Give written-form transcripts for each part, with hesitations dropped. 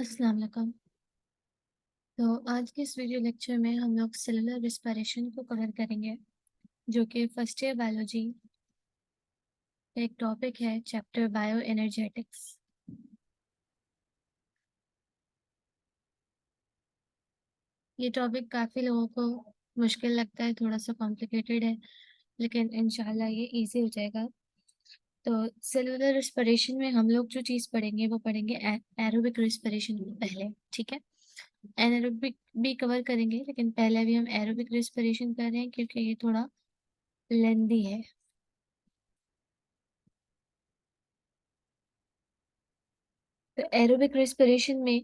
अस्सलाम वालेकुम। तो आज के इस वीडियो लेक्चर में हम लोग सेलुलर रिस्पिरेशन को कवर करेंगे, जो कि फर्स्ट ईयर बायोलॉजी का एक टॉपिक है, चैप्टर बायो एनर्जेटिक्स। ये टॉपिक काफ़ी लोगों को मुश्किल लगता है, थोड़ा सा कॉम्प्लिकेटेड है, लेकिन इंशाल्लाह ये इजी हो जाएगा। तो सेलुलर रिस्पिरेशन में हम लोग जो चीज़ पढ़ेंगे वो पढ़ेंगे एरोबिक रिस्पिरेशन को पहले, ठीक है। एनारोबिक भी कवर करेंगे, लेकिन पहले अभी हम एरोबिक रिस्पिरेशन कर रहे हैं क्योंकि ये थोड़ा लेंदी है। तो एरोबिक रेस्पिरेशन में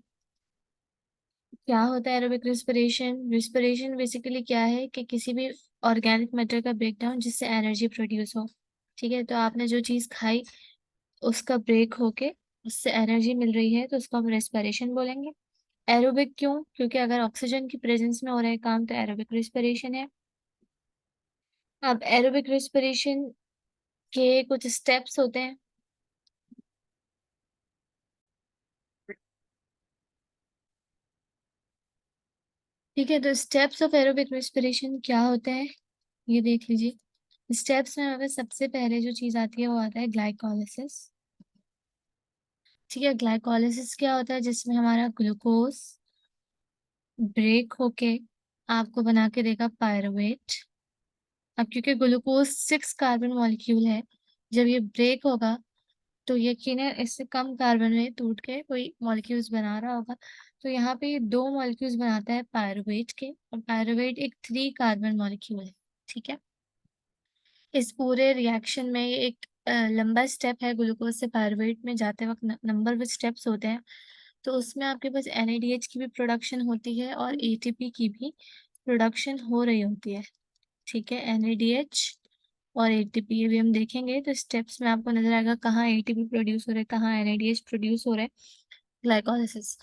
क्या होता है? एरोबिक रेस्पिरेशन रेस्पिरेशन बेसिकली क्या है कि किसी भी ऑर्गेनिक मैटर का ब्रेकडाउन जिससे एनर्जी प्रोड्यूस हो। ठीक है, तो आपने जो चीज़ खाई उसका ब्रेक होके उससे एनर्जी मिल रही है तो उसको हम रेस्पिरेशन बोलेंगे। एरोबिक क्यों? क्योंकि अगर ऑक्सीजन की प्रेजेंस में हो रहा है काम तो एरोबिक रेस्पिरेशन है। अब एरोबिक रेस्पिरेशन के कुछ स्टेप्स होते हैं। ठीक है, तो स्टेप्स ऑफ एरोबिक रेस्पिरेशन क्या होते हैं ये देख लीजिए। स्टेप्स में हमें सबसे पहले जो चीज आती है वो आता है ग्लाइकोलिसिस। ठीक है, ग्लाइकोलिसिस क्या होता है? जिसमें हमारा ग्लूकोज ब्रेक होके आपको बना के देगा पायरुवेट। अब क्योंकि ग्लूकोज 6 कार्बन मॉलिक्यूल है, जब ये ब्रेक होगा तो यकीनन इससे कम कार्बन में टूट के कोई मॉलिक्यूल्स बना रहा होगा। तो यहाँ पे ये 2 मॉलिक्यूल्स बनाता है पायरुवेट के, और पायरुवेट एक 3 कार्बन मॉलिक्यूल है। ठीक है, इस पूरे रिएक्शन में ये एक लंबा स्टेप है, ग्लूकोज से पायरुवेट में जाते वक्त नंबर ऑफ स्टेप्स होते हैं। तो उसमें आपके पास NADH की भी प्रोडक्शन होती है और ATP की भी प्रोडक्शन हो रही होती है। ठीक है, NADH और ATP ये भी हम देखेंगे, तो स्टेप्स में आपको नजर आएगा कहाँ ATP प्रोड्यूस हो रहा है, कहाँ NADH प्रोड्यूस हो रहा है, ग्लाइकोलिसिस।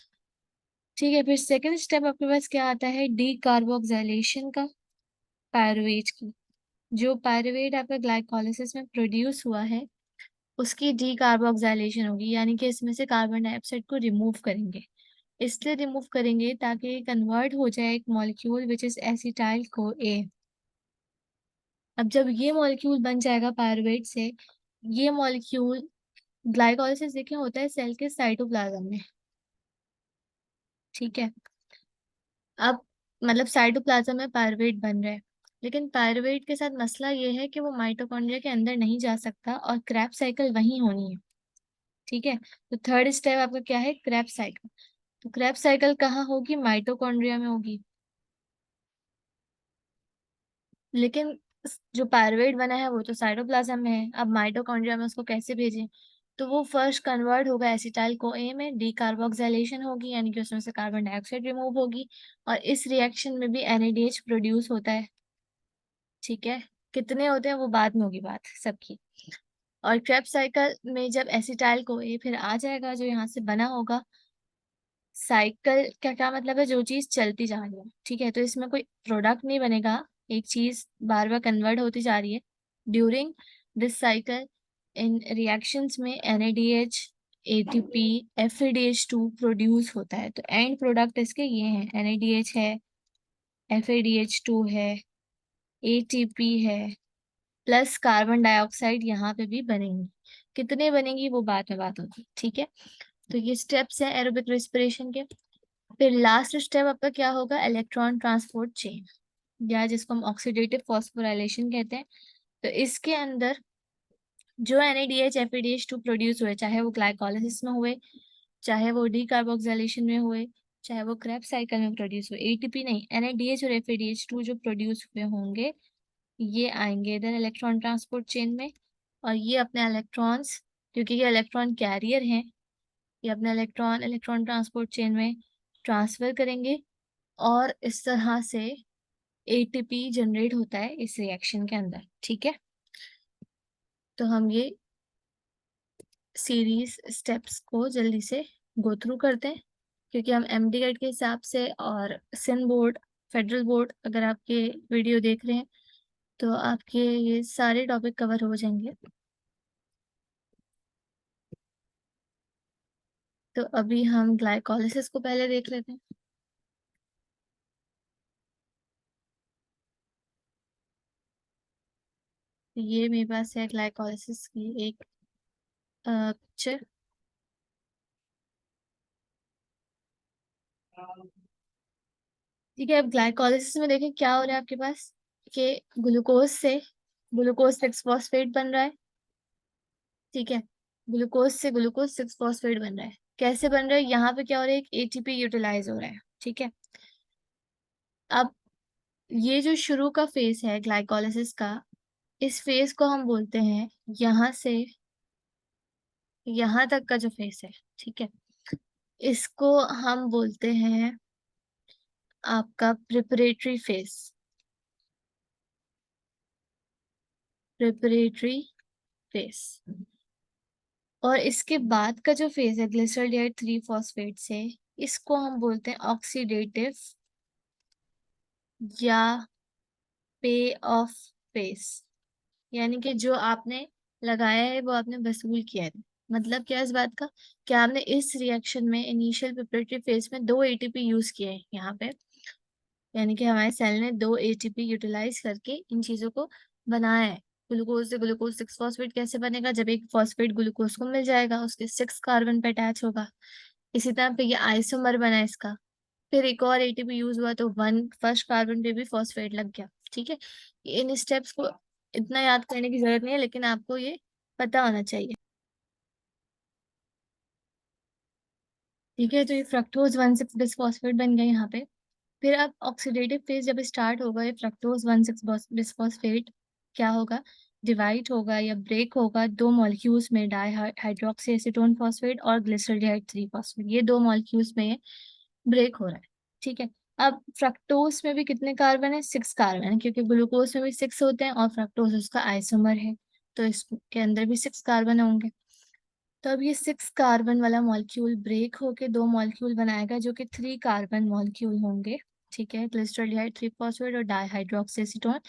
ठीक है, फिर सेकेंड स्टेप आपके पास क्या आता है? डी कार्बोक्सिलेशन का, पायरुवेट की। जो पायरुवेट आपका ग्लाइकोलिसिस में प्रोड्यूस हुआ है उसकी डी कार्बोक्सिलेशन होगी, यानी कि इसमें से कार्बन डाइऑक्साइड को रिमूव करेंगे। इसलिए रिमूव करेंगे ताकि ये कन्वर्ट हो जाए एक molecule which is acetyl co ए। अब जब ये मॉलिक्यूल बन जाएगा पायरुवेट से, ये मॉलिक्यूल ग्लाइकोलाइसिस देखें होता है सेल के साइटोप्लाज्म में। ठीक है, अब मतलब साइटोप्लाज्म में पायरुवेट बन रहा है, लेकिन पायरुवेट के साथ मसला ये है कि वो माइटोकॉन्ड्रिया के अंदर नहीं जा सकता और क्रेब्स साइकिल वहीं होनी है। ठीक है, तो थर्ड स्टेप आपका क्या है? Krebs cycle. तो क्रेब्स साइकिल कहाँ होगी? माइटोकॉन्ड्रिया में होगी। लेकिन जो पायरुवेट बना है वो तो साइटोप्लाज्म में है, अब माइटोकॉन्ड्रिया में उसको कैसे भेजें? तो वो फर्स्ट कन्वर्ट होगा एसिटाइल को ए में, डी कार्बोक्सिलेशन होगी यानी कि उसमें से कार्बन डाइऑक्साइड रिमूव होगी, और इस रिएक्शन में भी NADH प्रोड्यूस होता है। ठीक है, कितने होते हैं वो बाद में होगी बात सबकी। और क्रेब्स साइकिल में जब एसिटाइल को ए फिर आ जाएगा जो यहाँ से बना होगा, साइकिल का क्या मतलब है? जो चीज चलती जा रही है। ठीक है, तो इसमें कोई प्रोडक्ट नहीं बनेगा, एक चीज बार बार कन्वर्ट होती जा रही है। During this cycle in reactions में NADH, ATP, FADH2 प्रोड्यूस होता है। तो एंड प्रोडक्ट इसके ये हैं, NADH है, FADH2 है, ATP है, प्लस कार्बन डाइऑक्साइड यहाँ पे भी बनेंगी। कितने बनेंगी वो बाद में बात होगी। ठीक है, तो ये स्टेप्स हैं एरोबिक रेस्पिरेशन के। फिर लास्ट स्टेप आपका क्या होगा? इलेक्ट्रॉन ट्रांसपोर्ट चेन, या जिसको हम ऑक्सीडेटिव फॉस्फोराइलेशन कहते हैं। तो इसके अंदर जो NADH, FADH2 प्रोड्यूस हुए, चाहे वो ग्लाइकोलाइसिस में हुए, चाहे वो डी कार्बोक्सिलेशन में हुए, चाहे वो क्रेब्स साइकिल में प्रोड्यूस हुए, ATP नहीं, NADH और FADH2 जो प्रोड्यूस हुए होंगे ये आएंगे इधर इलेक्ट्रॉन ट्रांसपोर्ट चेन में। और ये अपने इलेक्ट्रॉन्स, क्योंकि ये इलेक्ट्रॉन कैरियर हैं, ये अपने इलेक्ट्रॉन इलेक्ट्रॉन ट्रांसपोर्ट चेन में ट्रांसफर करेंगे, और इस तरह से ATP जनरेट होता है इस रिएक्शन के अंदर। ठीक है, तो हम ये सीरीज स्टेप्स को जल्दी से गो थ्रू करते हैं, क्योंकि हम MD गेट के हिसाब से और सिंध बोर्ड, फेडरल बोर्ड अगर आपके वीडियो देख रहे हैं तो आपके ये सारे टॉपिक कवर हो जाएंगे। तो अभी हम ग्लाइकोलिसिस को पहले देख लेते हैं। तो ये मेरे पास है ग्लाइकोलिसिस की एक पिक्चर। ठीक है, अब ग्लाइकोलिसिस में देखें क्या हो रहा है आपके पास, कि ग्लूकोज 6 फॉस्फेट बन रहा है। ठीक है, ग्लूकोज से ग्लूकोज 6 फॉस्फेट बन रहा है। कैसे बन रहा है, यहाँ पे क्या हो रहा है, एक एटीपी यूटिलाइज हो रहा है। ठीक है, अब ये जो शुरू का फेज है ग्लाइकोलिसिस का, इस फेज को हम बोलते हैं, यहाँ से यहाँ तक का जो फेज है, ठीक है, इसको हम बोलते हैं आपका प्रिपरेटरी फेज। Preparatory phase. और इसके बाद का जो फेज है ग्लिसरॉल्डिहाइड 3 फॉस्फेट से, इसको हम बोलते हैं ऑक्सीडेटिव या पे ऑफ फेज। यानी कि जो आपने लगाया है वो आपने वसूल किया है। मतलब क्या है इस बात का, कि आपने इस रिएक्शन में इनिशियल प्रिपरेटरी फेज में 2 एटीपी यूज किए हैं यहाँ पे। यानी कि हमारे सेल ने 2 एटीपी यूटिलाइज करके इन चीजों को बनाया है। ग्लूकोज से ग्लूकोज 6 फॉस्फेट कैसे बनेगा, जब एक फॉस्फेट ग्लूकोज को मिल जाएगा, उसके 6 कार्बन पे अटैच होगा। इसी तरह पे ये आइसोमर बना है इसका। फिर एक और एटीपी यूज हुआ तो फर्स्ट कार्बन पे भी फॉस्फेट लग गया। ठीक है, इन स्टेप्स को इतना याद करने की जरूरत नहीं है, लेकिन आपको ये पता होना चाहिए। ठीक है, तो ये फ्रक्टोज 1,6 बिसफॉस्फेट बन गया यहाँ पे। फिर अब ऑक्सीडेटिव फेज जब स्टार्ट होगा, ये फ्रक्टोज 1,6 बिसफॉस्फेट क्या होगा, डिवाइड होगा या ब्रेक होगा 2 मॉलिक्यूल्स में, डाई हाइड्रोक्सी एसीटोन फॉस्फेट और ग्लिसरॉल्डिहाइड 3 फॉस्फेट। ये 2 मॉलिक्यूल्स में ब्रेक हो रहा है। ठीक है, अब फ्रक्टोज में भी कितने कार्बन है, 6 कार्बन है, क्योंकि ग्लूकोज में भी 6 होते हैं और फ्रक्टोज उसका आइसोमर है, तो इसके अंदर भी 6 कार्बन होंगे। तो अब ये 6 कार्बन वाला मॉलिक्यूल ब्रेक होके 2 मॉलिक्यूल बनाएगा जो कि 3 कार्बन मॉलिक्यूल होंगे। ठीक है, ग्लिसरॉल्डिहाइड 3 फॉस्फेट और डाईहाइड्रोक्सी एसीटोन।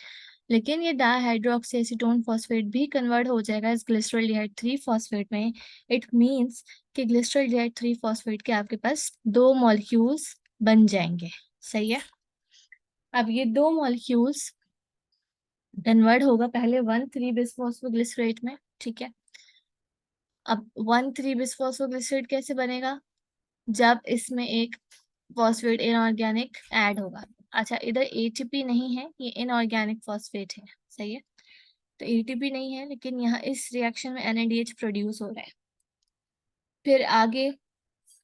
लेकिन ये डाईहाइड्रोक्सी एसीटोन फॉस्फेट भी कन्वर्ट हो जाएगा इस ग्लिसरॉल्डिहाइड 3 फॉस्फेट में। इट मींस कि ग्लिसरॉल्डिहाइड 3 फॉस्फेट के आपके पास 2 मॉलिक्यूल्स बन जाएंगे। सही है, अब ये 2 मॉलिक्यूल्स कन्वर्ट होगा पहले 1,3-बिसफॉस्फोग्लिसरेट में। ठीक है, अब 1,3-बिसफॉस्फोग्लिसरेट कैसे बनेगा, जब इसमें एक फॉस्फेट इनऑर्गेनिक ऐड होगा। अच्छा, इधर एटीपी नहीं है, ये इनऑर्गेनिक फॉस्फेट है। सही है, तो एटीपी नहीं है, लेकिन यहाँ इस रिएक्शन में एनएडीएच प्रोड्यूस हो रहा है। फिर आगे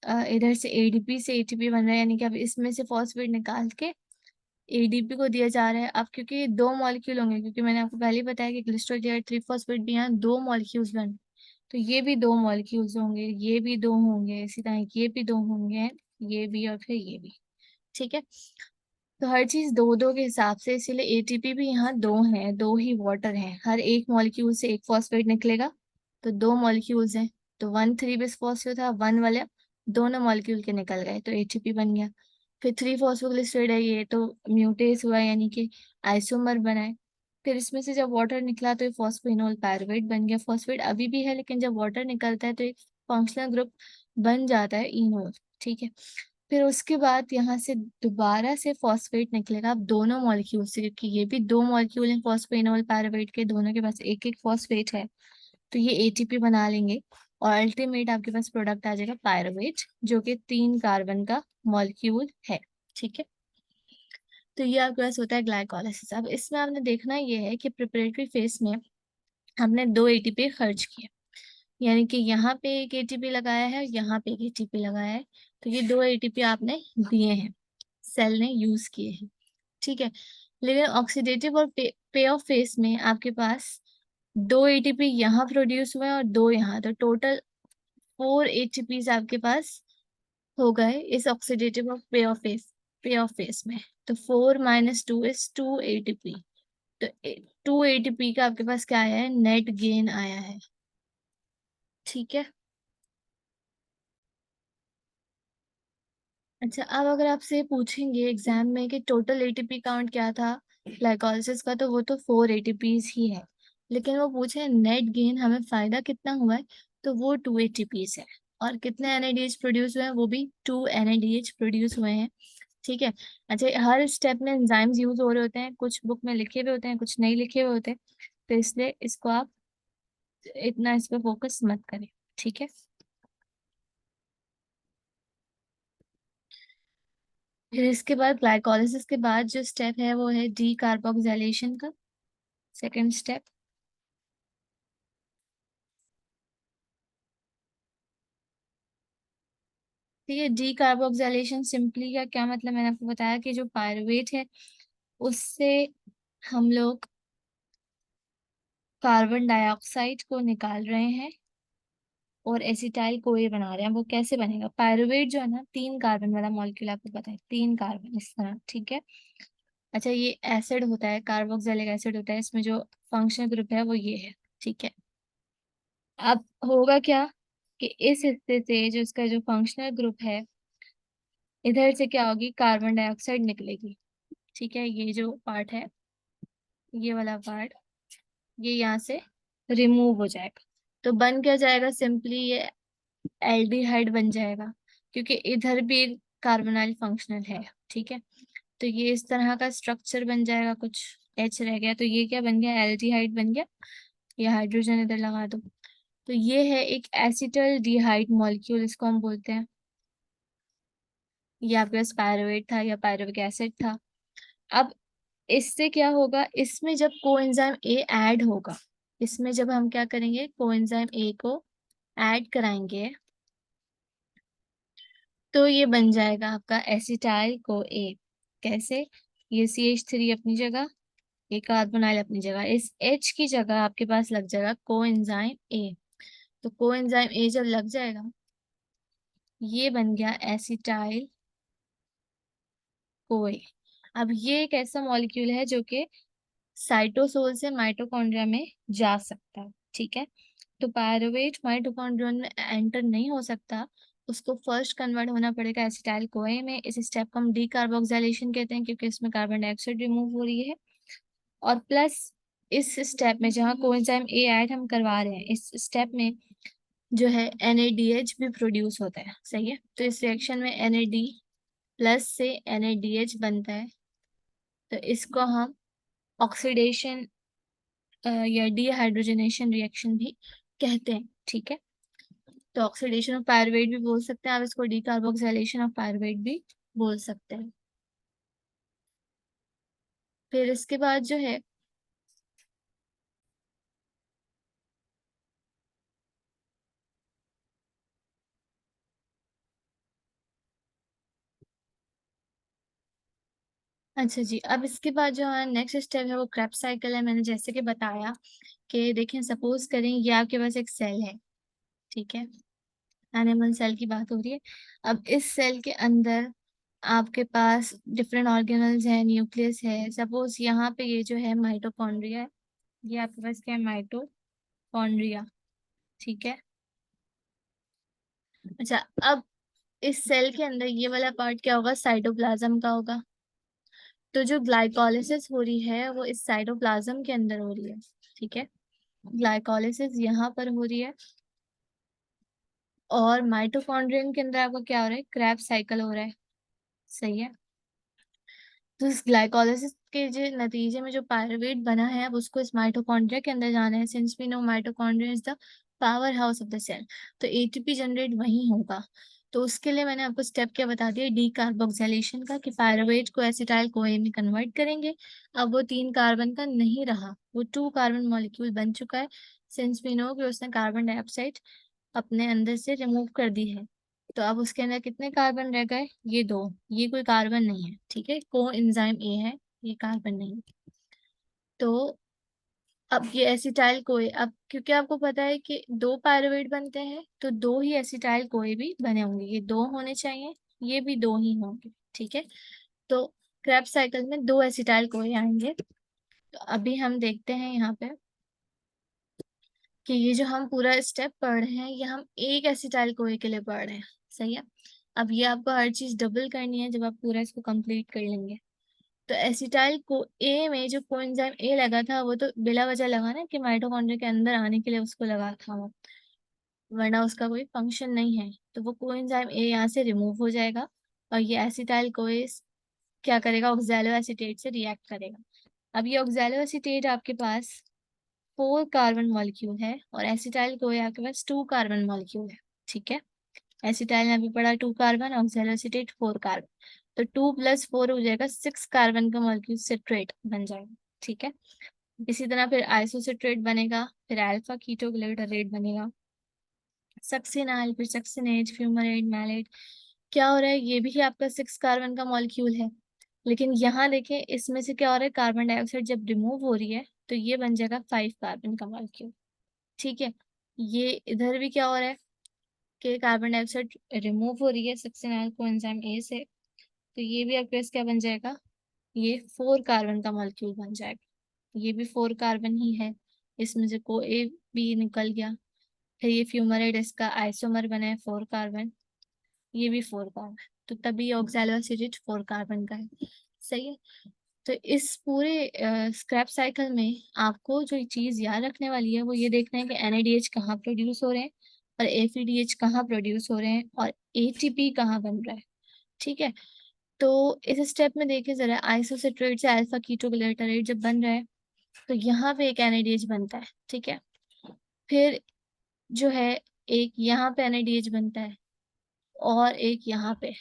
इधर से एडीपी से एटीपी बन रहा है, यानी कि अब इसमें से फॉस्फेट निकाल के एडीपी को दिया जा रहा है। अब क्योंकि ये 2 मॉलिक्यूल होंगे, क्योंकि मैंने आपको पहले ही बताया कि ग्लिसरॉल्डिहाइड 3 फॉस्फेट भी यहाँ 2 मॉलिक्यूल्स बन, तो ये भी 2 मॉलिक्यूल्स होंगे, ये भी 2 होंगे, इसी तरह ये भी 2 होंगे, ये भी और फिर ये भी। ठीक है, तो हर चीज 2-2 के हिसाब से, इसीलिए एटीपी भी यहाँ 2 है, 2 ही वाटर है। हर एक मॉलिक्यूल से एक फॉस्फेट निकलेगा, तो 2 मॉलिक्यूल्स हैं। तो 1,3-बिस फॉस्फेट था, 1 वाले दोनों मॉलिक्यूल के निकल गए, तो एटीपी बन गया। फिर 3 फॉस्फोग्लिसराइड है, ये तो म्यूटेस हुआ, यानी कि आइसोमर बनाए। फिर इसमें से जब वाटर निकला तो ये फॉस्फेनोल पायरुवेट बन गया। फॉस्फेट अभी भी है, लेकिन जब वाटर निकलता है तो एक फंक्शनल ग्रुप बन जाता है, इनोल। ठीक है, फिर उसके बाद यहाँ से दोबारा से फॉस्फेट निकलेगा, अब दोनों मॉलिक्यूल से, क्योंकि ये भी 2 मॉलिक्यूल हैं फॉस्फेनोल पैरावेट के, दोनों के पास एक एक फॉस्फेट है, तो ये एटीपी बना लेंगे और अल्टीमेट आपके पास प्रोडक्ट आ जाएगा पायरुवेट, जो कि 3 कार्बन का मॉलिक्यूल है। ठीक है, तो ये आपके पास होता है ग्लाइकोलाइसिस। अब इसमें आपने देखना ये है कि प्रिपरेटरी फेज में हमने 2 एटीपी खर्च किए, यानी कि यहाँ पे एक एटीपी लगाया है, यहाँ पे एक एटीपी लगाया है, तो ये 2 एटीपी आपने दिए हैं, सेल ने यूज किए हैं। ठीक है, लेकिन ऑक्सीडेटिव और पे ऑफ फेस में आपके पास 2 एटीपी यहाँ प्रोड्यूस हुए और 2 यहाँ, तो टोटल 4 एटीपी आपके पास हो गए इस ऑक्सीडेटिव और पे ऑफ फेस में। तो 4 - 2 = 2 एटीपी। तो 2 एटीपी का आपके पास क्या आया है, नेट गेन आया है। ठीक है, अच्छा, अब अगर आपसे पूछेंगे एग्जाम में कि टोटल एटीपी काउंट क्या था ग्लाइकोलाइसिस का, तो वो तो 4 एटीपीज ही है। लेकिन वो पूछे नेट गेन, हमें फायदा कितना हुआ है, तो वो 2 एटीपीज है। और कितने NADH प्रोड्यूस हुए हैं, वो भी 2 NADH प्रोड्यूस हुए हैं। ठीक है। अच्छा, हर स्टेप में एंजाइम्स यूज हो रहे होते हैं, कुछ बुक में लिखे हुए होते हैं, कुछ नहीं लिखे हुए होते हैं, तो इसलिए इसको आप इतना इस पे फोकस मत करें। ठीक है। फिर इसके बाद ग्लाइकोलिसिस के बाद जो स्टेप है वो है डी कार्बोक्सिलेशन का सेकेंड स्टेप। ठीक है। डी कार्बोक्सिलेशन सिंपली का क्या मतलब, मैंने आपको बताया कि जो पायरुवेट है उससे हम लोग कार्बन डाइऑक्साइड को निकाल रहे हैं और एसिटाइल कोए बना रहे हैं। वो कैसे बनेगा, पायरुवेट जो है ना 3 कार्बन वाला मॉलिक्यूल, आपको पता है 3 कार्बन इस तरह। ठीक है। अच्छा, ये एसिड होता है, कार्बोक्सिलिक एसिड होता है, इसमें जो फंक्शनल ग्रुप है वो ये है। ठीक है। अब होगा क्या कि इस हिस्से से जो इसका जो फंक्शनल ग्रुप है, इधर से क्या होगी, कार्बन डाइऑक्साइड निकलेगी। ठीक है। ये जो पार्ट है, ये वाला पार्ट, ये यहाँ से रिमूव हो जाएगा। तो बन क्या जाएगा, सिंपली ये एल्डिहाइड बन जाएगा, क्योंकि इधर भी कार्बोनाइल फंक्शनल है। ठीक है। तो ये इस तरह का स्ट्रक्चर बन जाएगा, कुछ एच रह गया, तो ये क्या बन गया, एल्डिहाइड बन गया। ये हाइड्रोजन इधर लगा दो, तो ये है एक एसिटल डिहाइड मॉलिक्यूल, इसको हम बोलते हैं। ये आपके पास पायरुवेट था या पायरुविक एसिड था। अब इससे क्या होगा, इसमें जब कोएंजाइम ए ऐड होगा, इसमें जब हम क्या करेंगे, कोएंजाइम ए को ऐड कराएंगे, तो ये बन जाएगा आपका एसिटाइल को ए। कैसे, ये CH3 अपनी जगह, ये कार्बोनाइल अपनी जगह, इस H की जगह आपके पास लग जाएगा कोएंजाइम ए। तो कोएंजाइम ए जब लग जाएगा, ये बन गया एसिटाइल कोए। अब ये एक ऐसा मॉलिक्यूल है जो कि साइटोसोल से माइटोकॉन्ड्रिया में जा सकता है। ठीक है। तो पायरुवेट माइटोकॉन्ड्रिया में एंटर नहीं हो सकता, उसको फर्स्ट कन्वर्ट होना पड़ेगा एसिटाइल कोए में। इस स्टेप को हम डीकार्बोक्सिलेशन कहते हैं, क्योंकि इसमें कार्बन डाइऑक्साइड रिमूव हो रही है। और प्लस इस स्टेप में जहाँ कोएंजाइम ए ऐड हम करवा रहे हैं, इस स्टेप में जो है NADH भी प्रोड्यूस होता है। सही है। तो इस रिएक्शन में NAD प्लस से NADH बनता है, तो इसको हम ऑक्सीडेशन या डीहाइड्रोजनेशन रिएक्शन भी कहते हैं। ठीक है। तो ऑक्सीडेशन ऑफ पायरुवेट भी बोल सकते हैं आप इसको, डीकार्बोक्सिलेशन ऑफ पायरुवेट भी बोल सकते हैं। फिर इसके बाद जो है, अच्छा जी, अब इसके बाद जो है नेक्स्ट स्टेप है वो क्रेब्स साइकिल है। मैंने जैसे कि बताया कि देखें, सपोज करें ये आपके पास एक सेल है। ठीक है। एनिमल सेल की बात हो रही है। अब इस सेल के अंदर आपके पास डिफरेंट ऑर्गेनल्स हैं, न्यूक्लियस है। सपोज यहाँ पे ये जो है माइटोकॉन्ड्रिया है, ये आपके पास क्या है, माइटोकॉन्ड्रिया। ठीक है। अच्छा, अब इस सेल के अंदर ये वाला पार्ट क्या होगा, साइटोप्लाज्म का होगा। तो जो ग्लाइकोलिसिस हो रही है वो इस साइटोप्लाज्म के अंदर हो रही है। ठीक है। ग्लाइकोलिसिस यहाँ पर हो रही है, और माइटोकॉन्ड्रियन के अंदर आपका क्या हो रहा है, क्रेब्स साइकिल हो रहा है। सही है। तो इस ग्लाइकोलिसिस के जो नतीजे में जो पायरुवेट बना है, अब उसको इस माइटोकॉन्ड्रिया के अंदर जाना है। Since we know mitochondria is the power house of the cell, तो ATP जनरेट वहीं होगा। तो उसके लिए मैंने आपको स्टेप क्या बता दिया, डी कार्बोक्सिलेशन का, कि पायरुवेट को एसिटाइल कोए में कन्वर्ट करेंगे। अब वो 3 कार्बन का नहीं रहा, वो 2 कार्बन मॉलिक्यूल बन चुका है। सिंस वी नो कि उसने कार्बन डाइऑक्साइड अपने अंदर से रिमूव कर दी है, तो अब उसके अंदर कितने कार्बन रह गए, ये 2। ये कोई कार्बन नहीं है। ठीक है। को एंजाइम ए है, ये कार्बन नहीं है। तो अब ये एसिटाइल कोए, अब क्योंकि आपको पता है कि 2 पायरुवेट बनते हैं, तो 2 ही एसिटाइल कोए भी बने होंगे, ये 2 होने चाहिए, ये भी 2 ही होंगे। ठीक है। तो क्रेब्स साइकिल में 2 एसिटाइल कोए आएंगे। तो अभी हम देखते हैं यहाँ पे कि ये जो हम पूरा स्टेप पढ़ रहे हैं, ये हम एक एसिटाइल कोए के लिए पढ़ रहे हैं। सही है। अब ये आपको हर चीज डबल करनी है जब आप पूरा इसको कंप्लीट कर लेंगे। तो एसिटाइल को ए में जो कोएंजाइम ए लगा था, वो तो बिला वजह लगा ना, कि माइटोकॉन्ड्रिया के अंदर आने के लिए उसको लगा था वो। वरना उसका कोई फंक्शन नहीं है। तो वो कोएंजाइम ए यहाँ से रिमूव हो जाएगा और ये एसिटाइल कोए क्या करेगा, ऑक्सैलो एसीटेट से रिएक्ट करेगा। अब ये ऑक्सैलो एसीटेट आपके पास 4 कार्बन मॉलिक्यूल है और एसिटाइल कोए आपके पास 2 कार्बन मॉलिक्यूल है। ठीक है, एसिटाइल में अभी पड़ा 2 कार्बन, ऑक्सैलो एसीटेट 4 कार्बन, तो 2 + 4 हो जाएगा 6 कार्बन का मॉलिक्यूल सिट्रेट बन जाएगा। ठीक है, इसी तरह फिर आइसोसिट्रेट बनेगा, फिर अल्फा कीटोग्लिसराइड बनेगा, सक्सिनाइल, फिर सक्सिनेट, फ्यूमारेट, मैलेट। क्या हो रहा है, ये भी आपका 6 कार्बन का मॉलिक्यूल है, लेकिन यहाँ देखें इसमें से क्या हो रहा है, कार्बन डाइऑक्साइड जब रिमूव हो रही है तो ये बन जाएगा 5 कार्बन का मॉलिक्यूल। ठीक है, ये इधर भी क्या हो रहा है कि कार्बन डाइऑक्साइड रिमूव हो रही है सक्सिनाइल कोएंजाइम ए से, तो ये भी आपके पास क्या बन जाएगा, ये 4 कार्बन का मॉलिक्यूल बन जाएगा। ये भी 4 कार्बन ही है, इसमें से को ए भी निकल गया। फिर ये फ्यूमरेट, इसका आइसोमर बना है 4 कार्बन, ये भी 4 कार्बन, तो तभी ऑक्सैलो एसिड 4 कार्बन का है। सही है। तो इस पूरे स्क्रैप साइकिल में आपको जो चीज याद रखने वाली है वो ये देखना है कि NADH कहाँ प्रोड्यूस हो रहे हैं और FADH कहाँ प्रोड्यूस हो रहे हैं और ATP कहाँ बन रहा है। ठीक है, तो इस स्टेप में देखिए जरा, आइसोसिट्रेट से अल्फा कीटोग्लिसराइड जब बन रहा है तो यहाँ पे एक NADH बनता है। ठीक है, फिर जो है एक यहाँ पे NADH बनता है और एक यहाँ पे,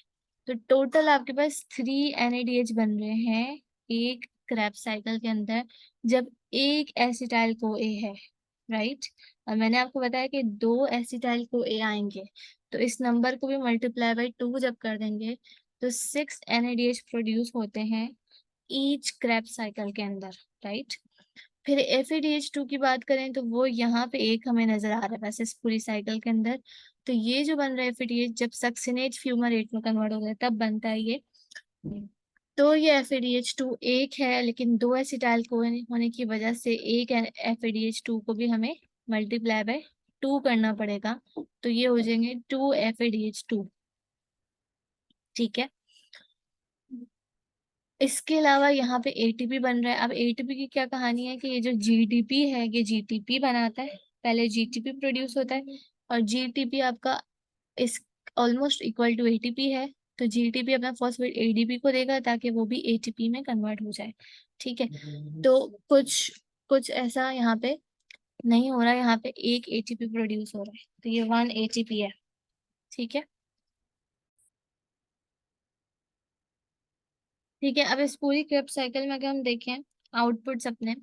तो टोटल आपके पास 3 NADH बन रहे हैं एक क्रैब साइकिल के अंदर, जब एक एसिटाइल को ए है। राइट, और मैंने आपको बताया कि 2 एसिटाइल को ए आएंगे, तो इस नंबर को भी मल्टीप्लाई बाई 2 जब कर देंगे तो 6 NADH प्रोड्यूस होते हैं ईच क्रैब साइकिल के अंदर। राइट, फिर FADH2 की बात करें तो वो यहाँ पे एक हमें नजर आ रहा है वैसे इस पूरी साइकिल के अंदर। तो ये जो बन रहा है FADH जब सक्सिनेट फ्यूमारेट में कन्वर्ट हो गया तब बनता है ये। तो ये FADH2 एक है, लेकिन 2 एसिटाइल को होने की वजह से एक FADH2 को भी हमें मल्टीप्लाई बाय 2 करना पड़ेगा, तो ये हो जाएंगे 2 FADH2। ठीक है, इसके अलावा यहाँ पे ATP बन रहा है। अब ATP की क्या कहानी है कि ये जो GDP है ये GTP बनाता है, पहले GTP प्रोड्यूस होता है और GTP आपका इस ऑलमोस्ट इक्वल टू ATP है, तो GTP अपना फॉस्फेट ADP को देगा ताकि वो भी ATP में कन्वर्ट हो जाए। ठीक है, तो कुछ कुछ ऐसा यहाँ पे नहीं हो रहा है, यहाँ पे एक ATP प्रोड्यूस हो रहा है, तो ये 1 ATP है। ठीक है, ठीक है, अब इस पूरी क्रेब साइकिल में अगर हम देखें आउटपुट्स अपने,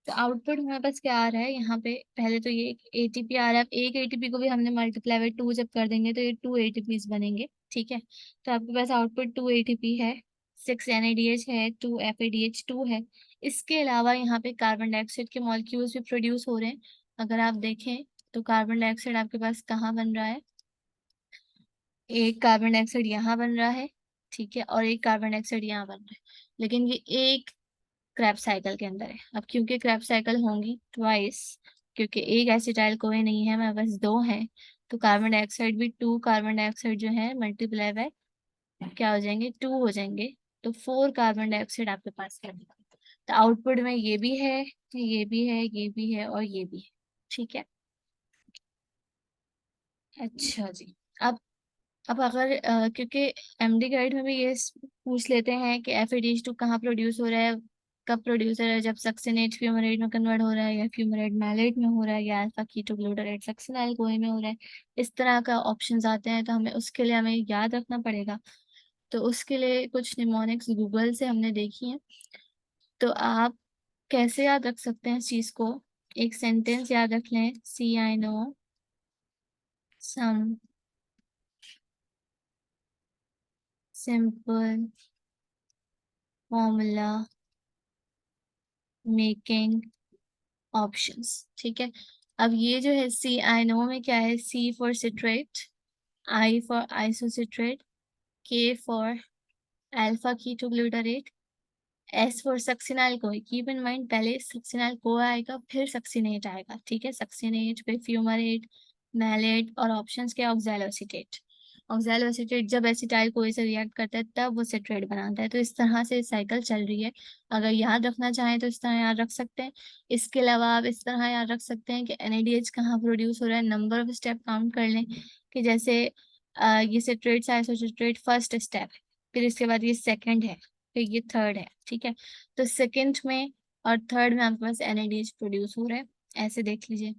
तो आउटपुट हमारे पास क्या आ रहा है, यहाँ पे पहले तो ये ATP आ रहा है। अब एक ATP को भी हमने मल्टीप्लाई बाई 2 जब कर देंगे तो ये 2 ATPs बनेंगे। ठीक है, तो आपके पास आउटपुट 2 ATP है, 6 NADH है, 2 FADH2 है। इसके अलावा यहाँ पे कार्बन डाइऑक्साइड के मॉलिक्यूल्स भी प्रोड्यूस हो रहे हैं। अगर आप देखें तो कार्बन डाइऑक्साइड आपके पास कहाँ बन रहा है, एक कार्बन डाइऑक्साइड यहाँ बन रहा है। ठीक है, और एक कार्बन डाइऑक्साइड यहाँ बन रहा है, लेकिन ये एक क्रैब साइकिल के अंदर है। अब क्योंकि क्रैब साइकिल होंगी ट्वाइस, क्योंकि एक एसिटाइल कोई नहीं है, मेरे पास 2 हैं, तो कार्बन डाइऑक्साइड भी 2 कार्बन डाइऑक्साइड जो है मल्टीप्लाई बाय क्या हो जाएंगे, 2 हो जाएंगे, तो 4 कार्बन डाइऑक्साइड आपके पास है। तो आउटपुट में ये भी है, ये भी है, ये भी है और ये भी है। ठीक है, अच्छा जी। अब अगर क्योंकि MD गाइड में भी ये पूछ लेते हैं कि FADH2 कहाँ प्रोड्यूस हो रहा है, कब प्रोड्यूस हो रहा है, जब सक्सिनेट फ्यूमरेट में कन्वर्ट हो रहा है या फ्यूमरेट मैलेट में हो रहा है या अल्फा कीटोग्लूटारेट सक्सिनाइल कोए में हो रहा है, इस तरह का ऑप्शंस आते हैं, तो हमें उसके लिए हमें याद रखना पड़ेगा। तो उसके लिए कुछ निमोनिक्स गूगल से हमने देखी हैं, तो आप कैसे याद रख सकते हैं इस चीज को, एक सेंटेंस याद रख लें, see I know some simple formula making options. ठीक है, अब ये जो है सी आई नो में क्या है, C for citrate, I for isocitrate, K for alpha ketoglutarate, S for succinyl को। कीप इन माइंड पहले सक्सिनाइल को आएगा फिर सक्सिनेट आएगा। ठीक है, सक्सिनेट फिर फ्यूमरेट मैलेट और ऑप्शंस के ऑक्सैलोसिटेट। ऑक्सैलो एसीटेट जब एसिटाइल कोई से रिएक्ट करता है तब वो सिट्रेट बनाता है। तो इस तरह से साइकिल चल रही है। अगर याद रखना चाहें तो इस तरह याद रख सकते हैं। इसके अलावा आप इस तरह याद रख सकते हैं कि NADH कहाँ प्रोड्यूस हो रहा है, नंबर ऑफ स्टेप काउंट कर लें कि जैसे ये सिट्रेट आइसोसिट्रेट फर्स्ट स्टेप है, फिर इसके बाद ये सेकंड है, फिर ये थर्ड है। ठीक है, तो सेकंड में और थर्ड में आपके पास NADH प्रोड्यूस हो रहा है, ऐसे देख लीजिए।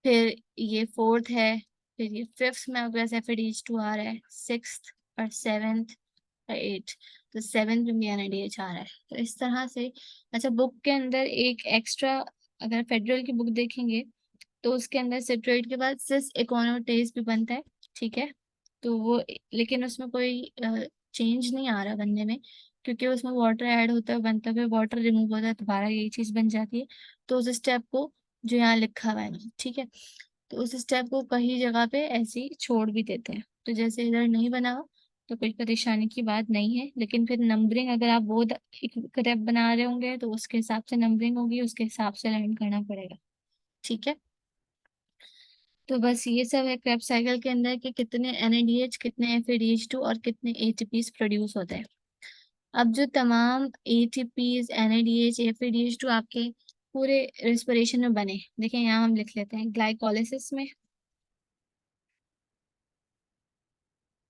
फिर ये फोर्थ है, फिर ये फिफ्थ में आपके पास FADH2 आ रहा है, सिक्स्थ और सेवेंथ और एट। तो सेवेंथ में भी NADH आ रहा है। तो इस तरह से अच्छा, बुक के अंदर एक एक्स्ट्रा, अगर फेडरल की बुक देखेंगे तो उसके अंदर सिट्रेट के बाद सिस एकोनोटेज भी बनता है। ठीक है, तो वो, लेकिन उसमें कोई चेंज नहीं आ रहा बनने में, क्योंकि उसमें वाटर ऐड होता है, बनता है, वाटर रिमूव होता है, दोबारा यही चीज बन जाती है। तो उस स्टेप को जो यहाँ लिखा हुआ है, ठीक है, तो उस स्टेप को कई जगह पे ऐसे ही छोड़ भी देते हैं। तो जैसे इधर नहीं बना हो तो कोई परेशानी की बात नहीं है, लेकिन फिर नंबरिंग अगर आप वो एक ग्रेप बना रहे होंगे तो उसके हिसाब से नंबरिंग होगी, उसके हिसाब से लर्न करना पड़ेगा। ठीक है, तो बस ये सब है क्रेब साइकिल के अंदर कि कितने NADH, कितने FADH2 और कितने ATPs प्रोड्यूस होते हैं। अब जो तमाम ATPs, NADH, FADH2 आपके पूरे रेस्पिरेशन में बने, देखिए यहाँ हम लिख लेते हैं ग्लाइकोलिसिस में।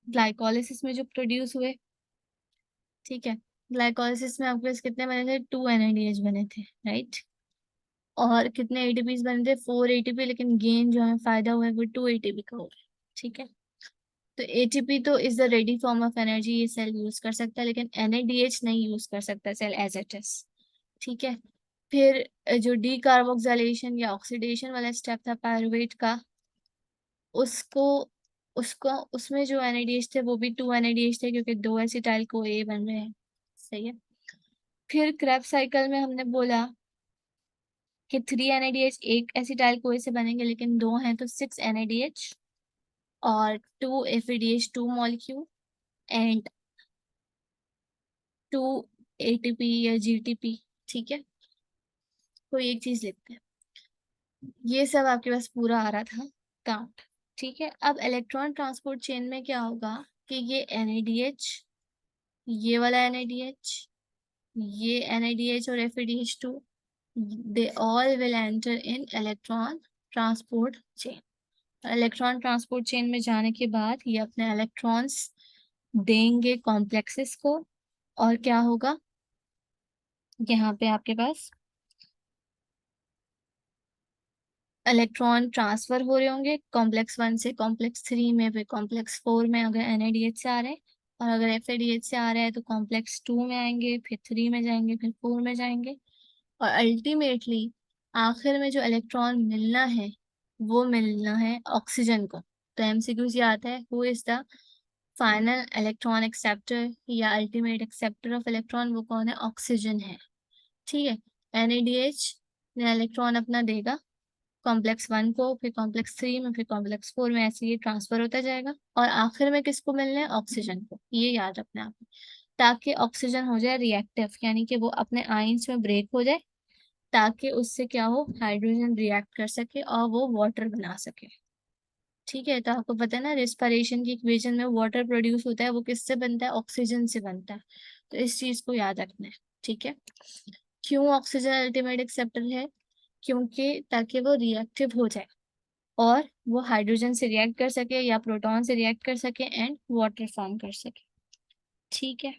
ग्लाइकोलिसिस में जो प्रोड्यूस हुए, ठीक है, ग्लाइकोलिसिस में आपके पास कितने बने थे, 2 NADH बने थे, राइट। और कितने ATPs बने थे, 4 ATP, लेकिन गेन जो है फायदा हुआ है वो 2 ATP का हो गया। ठीक है, तो ATP तो is the ready form of energy, ये सेल यूज कर सकता है, लेकिन NADH नहीं यूज कर सकता सेल एज इट इज। ठीक है, फिर जो डीकार्बोक्सिलेशन या ऑक्सीडेशन वाला स्टेप था पायरुवेट का, उसको उसको उसमें जो NADH थे वो भी 2 NADH थे, क्योंकि 2 एसिटाइल को A बन रहे हैं। सही है, फिर क्रेब साइकिल में हमने बोला कि 3 NADH एक एसिटाइल को A से बनेंगे, लेकिन दो हैं तो 6 NADH और 2 FADH2 मॉलिक्यूल एंड 2 ATP या GTP। ठीक है, कोई एक चीज लिखते हैं। ये सब आपके पास पूरा आ रहा था काउंट। ठीक है, अब इलेक्ट्रॉन ट्रांसपोर्ट चेन में क्या होगा कि ये NADH, ये वाला NADH, ये NADH और FADH2, they all will enter in electron transport chain. Electron transport chain में जाने के बाद ये अपने इलेक्ट्रॉन्स देंगे कॉम्प्लेक्सेस को, और क्या होगा, यहाँ पे आपके पास इलेक्ट्रॉन ट्रांसफर हो रहे होंगे कॉम्प्लेक्स 1 से कॉम्प्लेक्स 3 में, फिर कॉम्प्लेक्स 4 में अगर NADH से आ रहे हैं, और अगर FADH से आ रहे हैं तो कॉम्प्लेक्स 2 में आएंगे, फिर 3 में जाएंगे, फिर 4 में जाएंगे, और अल्टीमेटली आखिर में जो इलेक्ट्रॉन मिलना है वो मिलना है ऑक्सीजन को। तो MCQ ये आता है, who is the final electron acceptor या अल्टीमेट एक्सेप्टर ऑफ इलेक्ट्रॉन, वो कौन है, ऑक्सीजन है। ठीक है, NADH ने इलेक्ट्रॉन अपना देगा कॉम्प्लेक्स 1 को, फिर कॉम्प्लेक्स 3 में, फिर कॉम्प्लेक्स 4 में, ऐसे ये ट्रांसफर होता जाएगा, और आखिर में किसको मिलना है, ऑक्सीजन को। ये याद रखना है आपको, ताकि ऑक्सीजन हो जाए रिएक्टिव, यानी कि वो अपने आयंस में ब्रेक हो जाए, ताकि उससे क्या हो, हाइड्रोजन रिएक्ट कर सके और वो वाटर बना सके। ठीक है, तो आपको पता है ना, रेस्पिरेशन की इक्वेशन में वाटर प्रोड्यूस होता है, वो किससे बनता है, ऑक्सीजन से बनता है। तो इस चीज को याद रखना है। ठीक है, क्यों ऑक्सीजन अल्टीमेट एक्सेप्टर है, क्योंकि ताकि वो रिएक्टिव हो जाए और वो हाइड्रोजन से रिएक्ट कर सके या प्रोटॉन से रिएक्ट कर सके एंड वाटर फॉर्म कर सके। ठीक है।